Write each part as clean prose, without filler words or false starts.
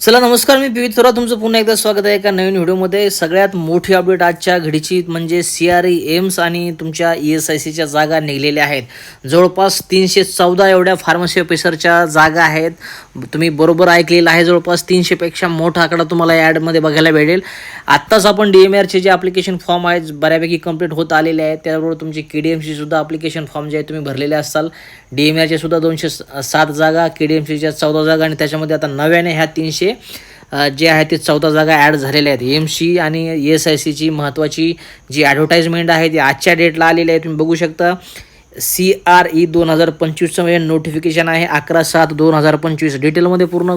चला नमस्कार, मी पीयूष थोरात. तुमचं पुन्हा एकदा स्वागत आहे एका नवीन व्हिडिओमध्ये. सगळ्यात मोठी अपडेट आजच्या घडीची म्हणजे CRE एम्स आणि तुमच्या ESICच्या जागा निघलेल्या आहेत. जवळपास 314 एवढ्या फार्मसी ऑफिसरच्या जागा आहेत. तुम्ही बरोबर ऐकलेलं आहे, जवळपास 300पेक्षा मोठा आकडा तुम्हाला या ॲडमध्ये बघायला भेटेल. आत्ताच आपण DMRचे जे ॲप्लिकेशन फॉर्म आहेत बऱ्यापैकी कंप्लीट होत आलेले आहेत. त्याबरोबर तुमचे KDMC सुद्धा ॲप्लिकेशन फॉर्म जे आहे तुम्ही भरलेले असाल. DMRचे सुद्धा 207 जागा, KDMCच्या 14 जागा आणि त्याच्यामध्ये आता नव्याने ह्या 300 जे आहे ते 14 जागा ॲड झालेल्या आहेत. EMC आणि ESICची महत्त्वाची जी ॲडव्हर्टाइजमेंट आहे ती आजच्या डेटला आलेली आहे. तुम्ही बघू शकता CRE 2025चं म्हणजे नोटिफिकेशन आहे 11/7/2025. डिटेलमध्ये पूर्ण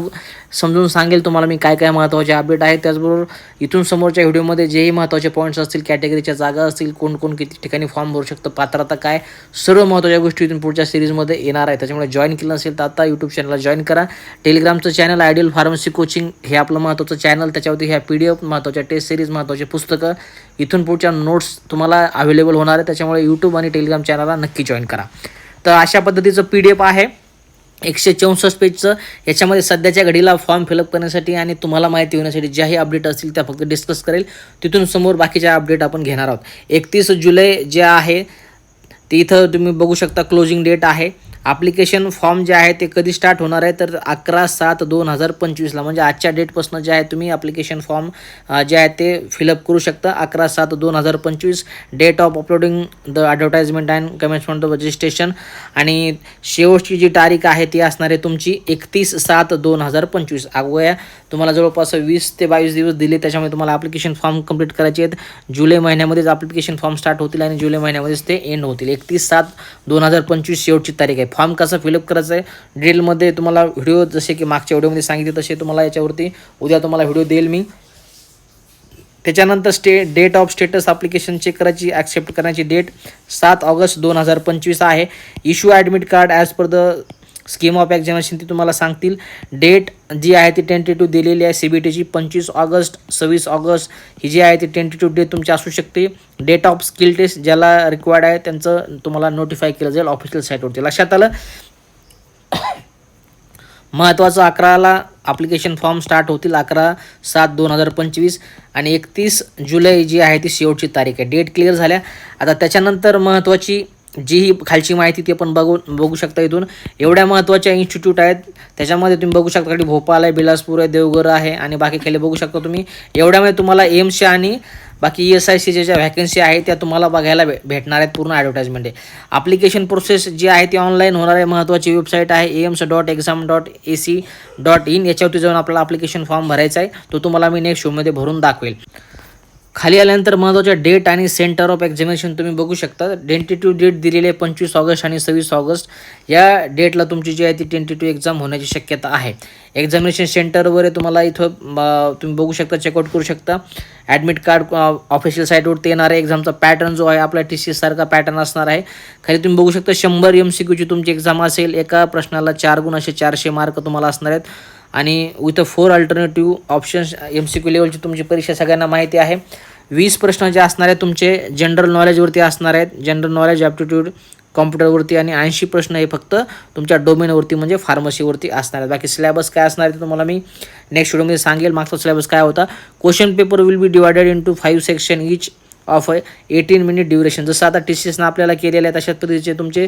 समजून सांगेल तुम्हाला मी काय काय महत्त्वाचे अपडेट आहेत. त्याचबरोबर इथून समोरच्या व्हिडिओमध्ये जेही महत्त्वाचे पॉईंट्स असतील, कॅटेगरीच्या जागा असतील, कोण कोण किती ठिकाणी फॉर्म भरू शकतं, पात्रता काय, सर्व महत्त्वाच्या गोष्टी इथून पुढच्या सिरीजमध्ये येणार आहे. त्याच्यामुळे जॉईन केलं नसेल तर आता यूट्यूब चॅनलला जॉईन करा. टेलिग्रामचं चॅनल आयडियल फार्मसी कोचिंग हे आपलं महत्त्वाचं चॅनल. त्याच्यावरती ह्या PDF महत्त्वाच्या टेस्ट सिरीज, महत्त्वाचे पुस्तकं, इथून पुढच्या नोट्स तुम्हाला अवेलेबल होणार आहे. त्याच्यामुळे यूट्यूब आणि टेलिग्राम चॅनलला नक्की जॉईन करा. तर अशा पद्धतीचं PDF आहे 164 पेजचं. याच्यामध्ये सध्याच्या घडीला फॉर्म फिलअप करण्यासाठी आणि तुम्हाला माहिती होण्यासाठी ज्याही अपडेट असतील त्या फक्त डिस्कस करेल. तिथून समोर बाकीच्या अपडेट आपण घेणार आहोत. 31 जुलै जे आहे ते इथं तुम्ही बघू शकता क्लोजिंग डेट आहे. ॲप्लिकेशन फॉर्म जे आहे ते कधी स्टार्ट होणार आहे तर 11/7/2025ला म्हणजे आजच्या डेटपासून जे आहे तुम्ही ॲप्लिकेशन फॉर्म जे आहे ते फिलअप करू शकता. 11/7/2025 date of uploading the advertisement and commencement of registration. आणि शेवटची जी तारीख आहे ती असणार आहे तुमची 31/7/2025. अगोदर तुम्हाला जवळपास 20 ते 22 दिवस दिले. त्याच्यामुळे तुम्हाला ॲप्लिकेशन फॉर्म कंप्लीट करायचे आहेत. जुलै महिन्यामध्येच ॲप्लिकेशन फॉर्म स्टार्ट होतील आणि जुलै महिन्यामध्येच ते एंड होतील. 31/7/2025 शेवटची तारीख आहे. फॉर्म कसा फिलअप करायचा आहे डिटेलमध्ये तुम्हाला व्हिडिओ जसे की मागच्या व्हिडिओमध्ये सांगितले तसे तुम्हाला याच्यावरती उद्या तुम्हाला व्हिडिओ देईल मी. त्याच्यानंतर date of status application check करायची, ॲक्सेप्ट करण्याची डेट 7 ऑगस्ट 2025 आहे. Issue admit card as per the scheme of examination ती तुम्हाला सांगतील. डेट जी आहे ती टेंटेटिव्ह दिलेली आहे CBTची 25 ऑगस्ट 26 ऑगस्ट ही जी आहे ती टेंटेटिव्ह डेट तुमची असू शकते. डेट ऑफ स्किल टेस्ट ज्याला रिक्वायर्ड आहे त्यांचं तुम्हाला नोटिफाय केलं जाईल ऑफिशियल साईटवरती. लक्षात आलं. महत्त्वाचं 11ला ॲप्लिकेशन फॉर्म स्टार्ट होतील 11/7/2025 आणि 31 जुलै जी आहे ती शेवटची तारीख आहे. डेट क्लिअर झाल्या. आता त्याच्यानंतर महत्त्वाची जी ही खालची माहिती ती आपण बघू शकता. इथून एवढ्या महत्त्वाच्या इन्स्टिट्यूट आहेत त्याच्यामध्ये तुम्ही बघू शकता की भोपाळ आहे, बिलासपूर आहे, देवघर आहे आणि बाकी खाली बघू शकता तुम्ही. एवढ्यामध्ये तुम्हाला एम्सच्या आणि बाकी ESICच्या ज्या व्हॅकन्सी आहेत त्या तुम्हाला बघायला भेटणार आहेत. पूर्ण ॲडव्हर्टाइजमेंट आहे. ॲप्लिकेशन प्रोसेस जी आहे ती ऑनलाईन होणार आहे. महत्त्वाची वेबसाईट आहे AIIMS.exam.ac.in. याच्यावरती जाऊन आपल्याला ॲप्लिकेशन फॉर्म भरायचा आहे. तो तुम्हाला मी नेक्स्ट शोमध्ये भरून दाखवेल. खाली आल्यानंतर महत्त्वाच्या डेट आणि सेंटर ऑफ एक्झामिनेशन तुम्ही बघू शकता. टेंटेटिव्ह डेट दिलेली आहे 25 ऑगस्ट आणि 26 ऑगस्ट. या डेटला तुमची जी आहे ती टेंटेटिव्ह एक्झाम होण्याची शक्यता आहे. एक्झामिनेशन सेंटरवर तुम्हाला इथं तुम्ही बघू शकता, चेकआउट करू शकता. ॲडमिट कार्ड ऑफिशियल साईटवरती येणार आहे. एक्झामचा पॅटर्न जो आहे आपला TCS सारखा पॅटर्न असणार आहे. खाली तुम्ही बघू शकता 100 MCQची तुमची एक्झाम असेल. एका प्रश्नाला 4 गुण असे 400 मार्क तुम्हाला असणार आहेत. आणि विथ 4 अल्टरनेटिव्ह ऑप्शन्स. MCQ लेवलची तुमची परीक्षा सगळ्यांना माहिती आहे. 20 प्रश्न जे असणार आहेत तुमचे जनरल नॉलेजवरती असणार आहेत. जनरल नॉलेज ॲप्टिट्यूड कॉम्प्युटरवरती आणि 80 प्रश्न हे फक्त तुमच्या डोमेनवरती म्हणजे फार्मसीवरती असणार आहेत. बाकी सिलेबस काय असणार आहे ते तुम्हाला मी नेक्स्ट व्हिडिओमध्ये सांगेल. मागचा सिलेबस काय होता. Question paper will be divided into 5 section each of 18 minute duration. जसं आता TCSनं आपल्याला केलेलं आहे तशाच पद्धतीचे तुमचे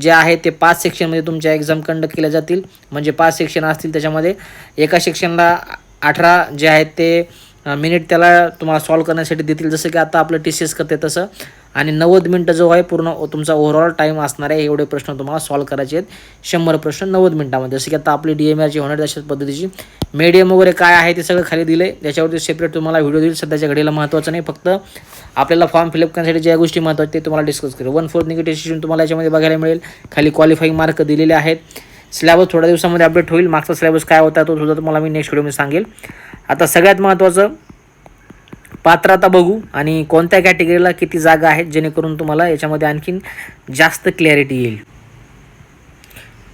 जे आहे ते 5 सेक्शनमध्ये तुमच्या एक्झाम कंडक्ट केल्या जातील. म्हणजे 5 सेक्शन असतील. त्याच्यामध्ये एका सेक्शनला 18 जे आहेत ते मिनिट त्याला तुम्हाला सॉल्व करण्यासाठी देतील. जसं की आता आपलं TCS करते तसं. आणि 90 मिनटं जो आहे पूर्ण तुमचा ओव्हरऑल टाईम असणार आहे. एवढे प्रश्न तुम्हाला सॉल्व करायचे आहेत. 100 प्रश्न 90 मिनटामध्ये. जसं की आता आपली DMRची होणार तशाच पद्धतीची. मीडियम वगैरे काय आहे ते सगळं खाली दिलं आहे. त्याच्यावरती सेपरेट तुम्हाला व्हिडिओ देईल. सध्याच्या घडीला महत्त्वाचं नाही, फक्त आपल्याला फॉर्म फिलअप करण्यासाठी ज्या गोष्टी महत्त्वाच्या ते तुम्हाला डिस्कस करू. 1/4 निगेटिव्ह डिसिजन तुम्हाला याच्यामध्ये बघायला मिळेल. खाली क्वालिफाईंग मार्क दिलेले आहेत. सिलेबस थोड्या दिवसामध्ये अपडेट होईल. मागचा सिलेबस काय होता तो सुद्धा तुम्हाला मी नेक्स्ट व्हिडिओमध्ये सांगेल. आता सगळ्यात महत्त्वाचं पात्रता बघू आणि कोणत्या कॅटेगरीला किती जागा आहेत जेणेकरून तुम्हाला याच्यामध्ये आणखीन जास्त क्लॅरिटी येईल.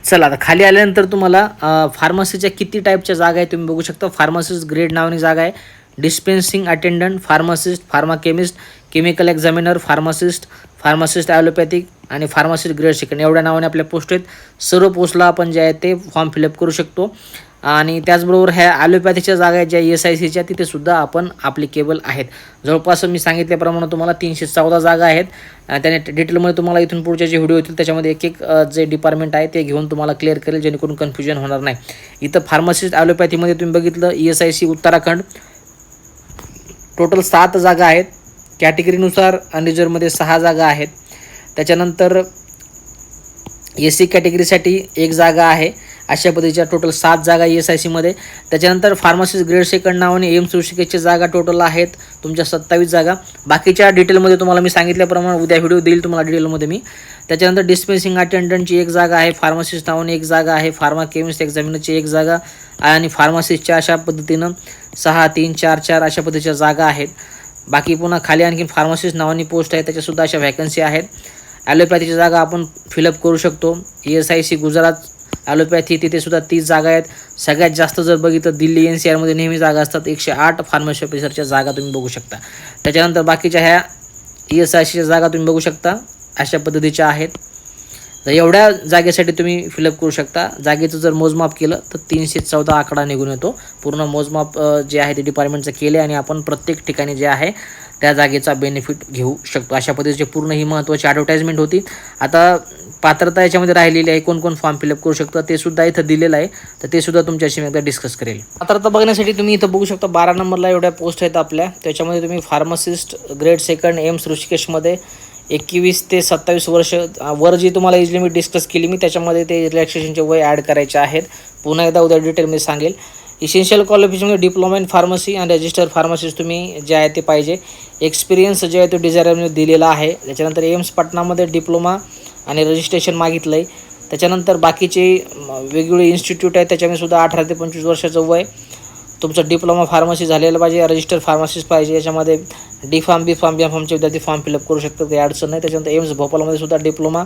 चला आता खाली आल्यानंतर तुम्हाला फार्मसीच्या किती टाईपच्या जागा आहेत तुम्ही बघू शकता. फार्मसिस्ट ग्रेड नावाने जागा आहे. Dispensing attendant, pharmacist, pharmachemist, chemical examiner, pharmacist allopathic आणि फार्मासिस्ट ग्रेड सेकंड एवढ्या नावाने आपल्या पोस्ट आहेत. सर्व पोस्टला आपण जे आहे ते फॉर्म फिलअप करू शकतो. आणि त्याचबरोबर ह्या ॲलोपॅथीच्या जागा आहेत ज्या ESICच्या तिथेसुद्धा आपण ॲप्लिकेबल आहेत. जवळपास मी सांगितल्याप्रमाणे तुम्हाला 314 जागा आहेत. त्याने डिटेलमध्ये तुम्हाला इथून पुढचे जे व्हिडिओ येतील त्याच्यामध्ये एक एक जे डिपार्टमेंट आहे ते घेऊन तुम्हाला क्लिअर करेल, जेणेकरून कन्फ्युजन होणार नाही. इथं फार्मासिस्ट ॲलोपॅथीमध्ये तुम्ही बघितलं ESIC उत्तराखंड टोटल 7 जागा आहेत. कॅटेगरीनुसार अनरिझर्वमध्ये 6 जागा आहेत. त्याच्यानंतर SC कॅटेगरीसाठी 1 जागा आहे. अशा पद्धतीच्या टोटल 7 जागा ESICमध्ये. त्याच्यानंतर फार्मासिस्ट ग्रेड सेकंड नावाने एम्स ऋषिकेशच्या जागा टोटल आहेत तुमच्या 27 जागा. बाकीच्या डिटेलमध्ये तुम्हाला मी सांगितल्याप्रमाणे उद्या व्हिडिओ देईल तुम्हाला डिटेलमध्ये मी. त्याच्यानंतर डिस्पेन्सिंग अटेंडंटची 1 जागा आहे, फार्मासिस्ट नावाने 1 जागा आहे, फार्मा केमिस्ट एक्झामिनरची 1 जागा आणि फार्मासिस्टच्या अशा पद्धतीनं 6, 3, 4, 4 अशा पद्धतीच्या जागा आहेत. बाकी पुन्हा खाली आणखी फार्मासिस्ट नावानी पोस्ट आहे, त्याच्यासुद्धा अशा व्हॅकन्सी आहेत. ॲलोपॅथीची जागा आपण फिलअप करू शकतो. ESIC गुजरात ॲलोपॅथी तिथेसुद्धा 30 जागा आहेत. सगळ्यात जास्त जर बघितलं दिल्ली NCRमध्ये नेहमी जागा असतात. 108 फार्मसी ऑफिसरच्या जागा तुम्ही बघू शकता. त्याच्यानंतर बाकीच्या ह्या ESICच्या जागा तुम्ही बघू शकता अशा पद्धतीच्या आहेत. तर एवढ्या जागेसाठी तुम्ही फिलअप करू शकता. जागेचं जर मोजमाप केलं तर 314 आकडा निघून येतो. पूर्ण मोजमाप जे आहे ते डिपार्टमेंटचं केले आणि आपण प्रत्येक ठिकाणी जे आहे त्या जागेचा बेनिफिट घेऊ शकतो. अशा पद्धतीची पूर्ण ही महत्त्वाची ॲडव्हर्टाइजमेंट होती. आता पात्रता याच्यामध्ये राहिलेली आहे, कोण कोण फॉर्म फिलअप करू शकतं ते सुद्धा इथं दिलेलं आहे. तर ते सुद्धा तुमच्याशी मी एकदा डिस्कस करेल. पात्रता बघण्यासाठी तुम्ही इथं बघू शकता 12 नंबरला एवढ्या पोस्ट आहेत आपल्या. त्याच्यामध्ये तुम्ही फार्मासिस्ट ग्रेड सेकंड एम्स ऋषिकेशमध्ये 21 ते 27 वर्ष वर जी तुम्हाला एज लिमिट डिस्कस केली मी, त्याच्यामध्ये ते रिलॅक्सेशनचे वय ॲड करायचे आहेत. पुन्हा एकदा उद्या डिटेलमध्ये सांगेल. इसेन्शियल क्वालिफिकेशनमध्ये डिप्लोमा इन फार्मसी आणि रजिस्टर फार्मासिस्ट तुम्ही जे आहे ते पाहिजे. एक्सपिरियन्स जे आहे तो डिझायरमध्ये दिलेला आहे. त्याच्यानंतर एम्स पटनामध्ये डिप्लोमा आणि रजिस्ट्रेशन मागितलं आहे. त्याच्यानंतर बाकीचे वेगवेगळे इन्स्टिट्यूट आहेत त्याच्यामध्ये सुद्धा 18 ते 25 वर्षाचं वय. तुमचं डिप्लोमा फार्मसी झालेलं पाहिजे, रजिस्टर फार्मासिस्ट पाहिजे. याच्यामध्ये D.Pharm, B.Pharm, B.Pharmचे विद्यार्थी फॉर्म फिलअप करू शकतात, काही अडचण नाही. त्याच्यानंतर एम्स भोपाळमध्ये सुद्धा डिप्लोमा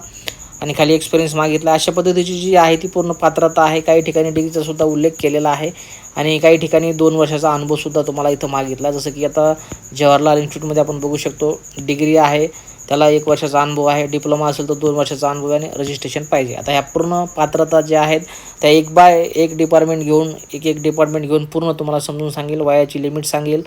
आणि खाली एक्सपिरियन्स मागितला. अशा पद्धतीची जी आहे ती पूर्ण पात्रता आहे. काही ठिकाणी डिग्रीचा सुद्धा उल्लेख केलेला आहे आणि काही ठिकाणी 2 वर्षाचा अनुभवसुद्धा तुम्हाला इथं मागितला. जसं की आता जवाहरलाल इन्स्टिट्यूटमध्ये आपण बघू शकतो डिग्री आहे, त्याला 1 वर्षाचा अनुभव आहे. डिप्लोमा असेल तर 2 वर्षाचा अनुभव आणि रजिस्ट्रेशन पाहिजे. आता ह्या पूर्ण पात्रता ज्या आहेत त्या 1 बाय 1 डिपार्टमेंट घेऊन एक डिपार्टमेंट घेऊन पूर्ण तुम्हाला समजून सांगेल. वयाची लिमिट सांगेल,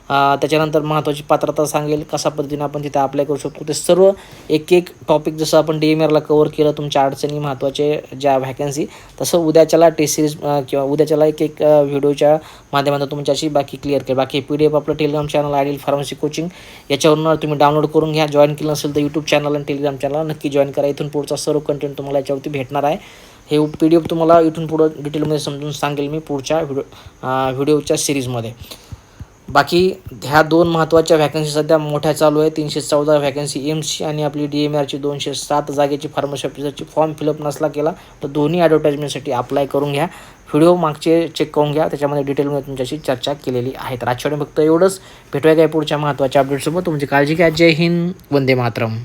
त्याच्यानंतर महत्त्वाची पात्रता सांगेल, कशा पद्धतीने आपण तिथे अप्लाय करू शकतो. ते सर्व एक एक टॉपिक जसं आपण DMRला कवर केलं तुमच्या अडचणी महत्त्वाचे ज्या व्हॅकन्सी, तसं उद्याच्याला टेस्ट सिरीज किंवा उद्याच्याला एक एक व्हिडिओच्या माध्यमातून तुमच्याशी बाकी क्लिअर केलं. बाकी PDF आपलं Telegram channel ideal pharmacy coaching याच्यावरून तुम्ही डाउनलोड करून घ्या. जॉईन केलं नसेल तर यूट्यूब चॅनल आणि टेलिग्राम चॅनल नक्की जॉईन करा. इथून पुढचा सर्व कंटेंट तुम्हाला याच्यावरती भेटणार आहे. हे PDF तुम्हाला इथून पुढं डिटेलमध्ये समजून सांगेल मी पुढच्या व्हिडिओच्या सिरीजमध्ये. बाकी ह्या 2 महत्त्वाच्या व्हॅकन्सी सध्या मोठ्या चालू आहे. 314 व्हॅकन्सी एम्सची आणि आपली DMRची 207 जागेची फार्मसी ऑफिसरची. फॉर्म फिलअप नसला केला तर दोन्ही ॲडव्हर्टाइजमेंटसाठी अप्लाय करून घ्या. व्हिडिओ मागचे चेक करून घ्या, त्याच्यामध्ये डिटेलमध्ये तुमच्याशी चर्चा केलेली आहे. तर आजच्या फक्त एवढंच. भेटूया काय पुढच्या महत्त्वाच्या अपडेटसोबत. तुमची काळजी घ्या. जय हिंद, वंदे मातरम.